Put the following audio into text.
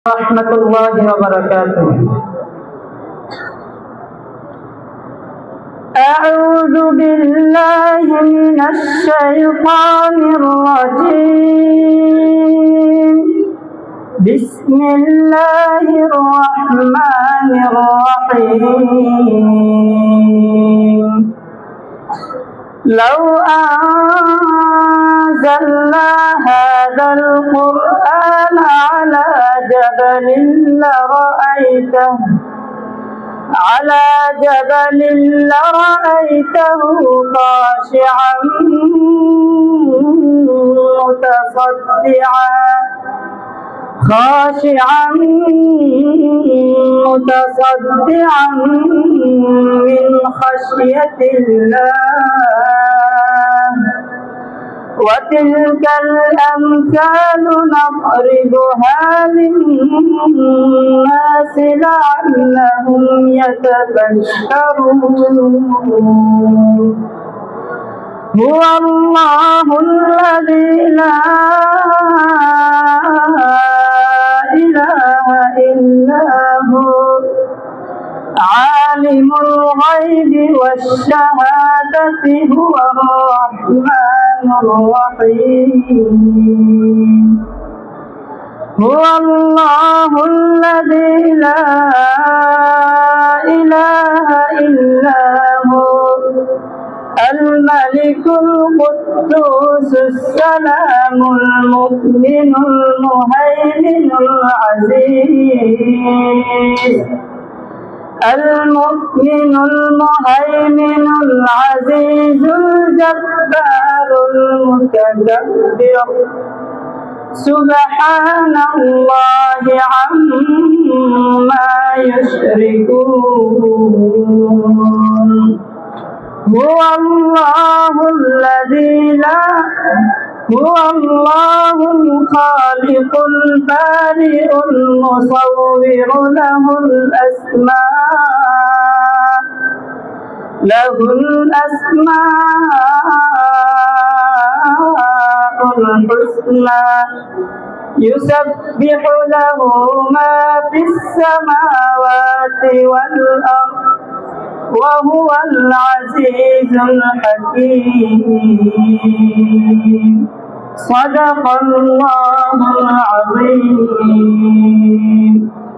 ورحمة الله وبركاته. أعوذ بالله من الشيطان الرجيم. بسم الله الرحمن الرحيم. لو أنزلنا هذا القرآن على جبل لرأيته خاشعا متصدعا من خشية الله. وتلك الأمثال نضربها للناس لعلهم يتفكرون. هو الله الذي لا إله إلا هو عالم الغيب والشهادة هو الرحمن الرحيم. هو الله الذي لا إله إلا هو الملك القدوس السلام المؤمن المهيمن العزيز الجبار المتكبر. سبحان الله عما يشركون. هو الله الخالق البارئ المصور له الأسماء الحسنى. يسبح له ما في السماوات والأرض وهو العزيز الحكيم. صدق الله العظيم.